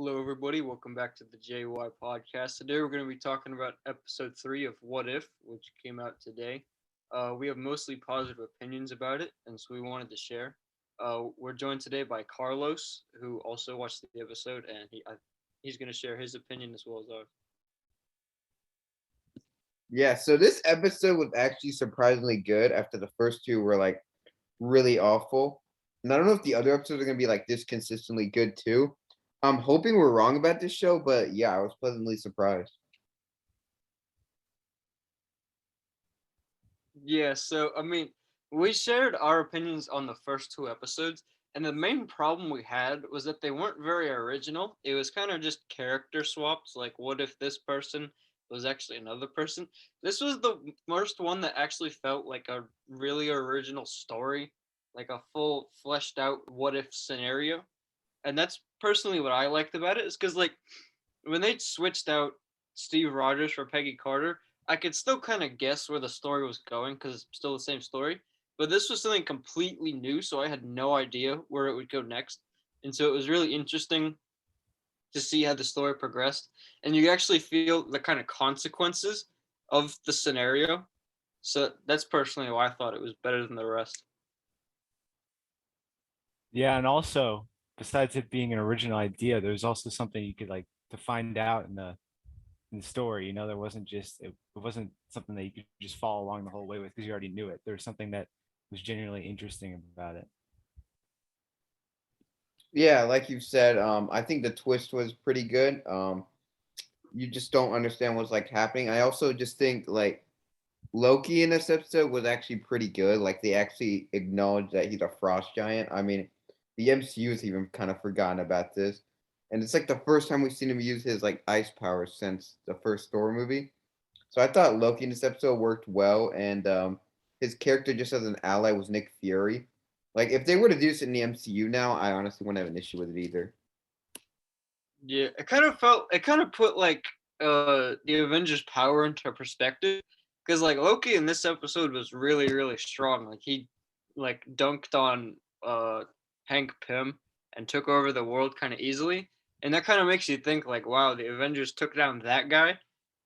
Hello, everybody. Welcome back to the JY podcast. Today, we're going to be talking about episode 3 of What If, which came out today. We have mostly positive opinions about it, and so we wanted to share. We're joined today by Carlos, who also watched the episode, and he's going to share his opinion as well as ours. Yeah, so this episode was actually surprisingly good after the first two were like really awful. And I don't know if the other episodes are gonna be like this consistently good too. I'm hoping we're wrong about this show, but yeah, I was pleasantly surprised. Yeah, so we shared our opinions on the first two episodes, and the main problem we had was that they weren't very original. It was kind of just character swaps, like what if this person was actually another person? This was the first one that actually felt like a really original story, like a full fleshed out what if scenario. And that's personally what I liked about it, is because like when they switched out Steve Rogers for Peggy Carter, I could still kind of guess where the story was going because it's still the same story. But this was something completely new, so I had no idea where it would go next. And so it was really interesting to see how the story progressed. And you actually feel the kind of consequences of the scenario. So that's personally why I thought it was better than the rest. Yeah, and also besides it being an original idea, there's also something you could like to find out in the story. There wasn't just it wasn't something that you could just follow along the whole way with because you already knew it. There was something that was genuinely interesting about it. Yeah, like you said, I think the twist was pretty good. You just don't understand what's like happening. I also just think like Loki in this episode was actually pretty good. Like they actually acknowledged that he's a frost giant. I mean, the MCU has even kind of forgotten about this, and it's like the first time we've seen him use his like ice powers since the first Thor movie. So I thought Loki in this episode worked well, and his character just as an ally was Nick Fury. Like if they were to do this in the MCU now, I honestly wouldn't have an issue with it either. Yeah, it kind of put like the Avengers' power into perspective, because like Loki in this episode was really strong. Like he like dunked on Hank Pym and took over the world kind of easily, and that kind of makes you think like, wow, the Avengers took down that guy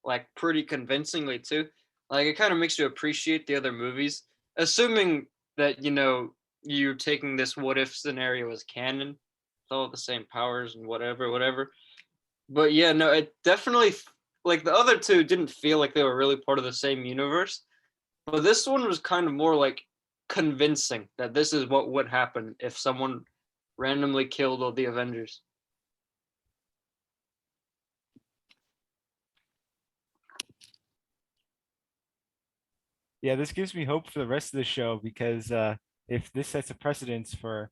like pretty convincingly too. Like it kind of makes you appreciate the other movies, assuming that you're taking this what if scenario as canon, all the same powers and whatever. But yeah, no, it definitely like the other two didn't feel like they were really part of the same universe. But this one was kind of more like convincing that this is what would happen if someone randomly killed all the Avengers. Yeah, this gives me hope for the rest of the show because if this sets a precedence for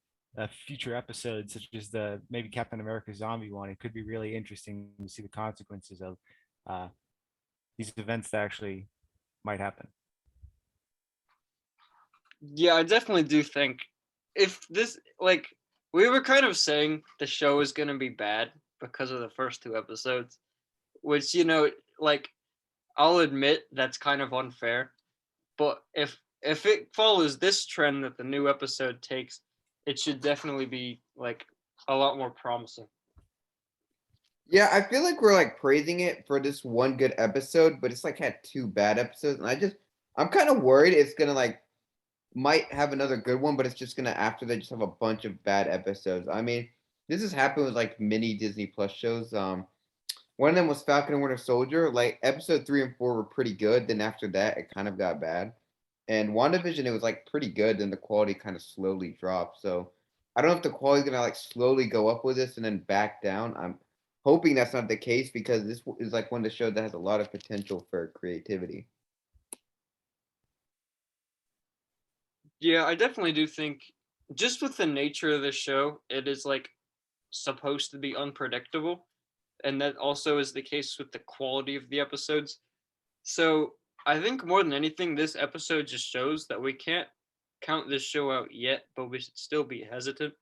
future episodes, such as the maybe Captain America zombie one, it could be really interesting to see the consequences of uh, these events that actually might happen. Yeah, I definitely do think if this like we were kind of saying the show is going to be bad because of the first two episodes, which like I'll admit that's kind of unfair. But if it follows this trend that the new episode takes, it should definitely be like a lot more promising. Yeah, I feel like we're like praising it for this one good episode, but it's like had two bad episodes, and I'm kind of worried it's gonna like might have another good one, but it's just gonna after that just have a bunch of bad episodes. I mean, this has happened with like mini Disney Plus shows. One of them was Falcon and Winter Soldier. Like episode 3 and 4 were pretty good. Then after that, it kind of got bad. And WandaVision, it was like pretty good. Then the quality kind of slowly dropped. So I don't know if the quality's gonna like slowly go up with this and then back down. I'm hoping that's not the case because this is like one of the shows that has a lot of potential for creativity. Yeah, I definitely do think just with the nature of the show, it is like supposed to be unpredictable, and that also is the case with the quality of the episodes. So I think more than anything, this episode just shows that we can't count this show out yet, but we should still be hesitant.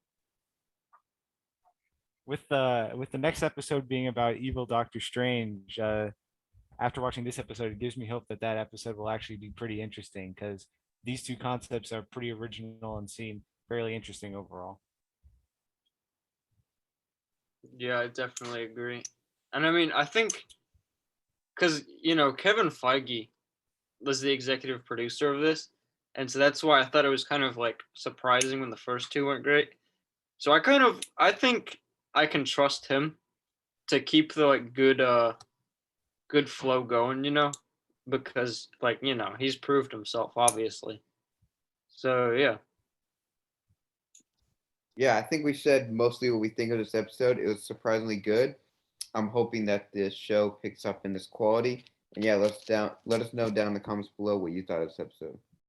With the next episode being about evil Doctor Strange, after watching this episode, it gives me hope that that episode will actually be pretty interesting because these two concepts are pretty original and seem fairly interesting overall. Yeah, I definitely agree. And I mean, I think because Kevin Feige was the executive producer of this, and so that's why I thought it was kind of like surprising when the first two went great. So I think I can trust him to keep the like good flow going, because like he's proved himself obviously. So yeah. Yeah, I think we said mostly what we think of this episode. It was surprisingly good. I'm hoping that this show picks up in this quality. And yeah, let us know down in the comments below what you thought of this episode.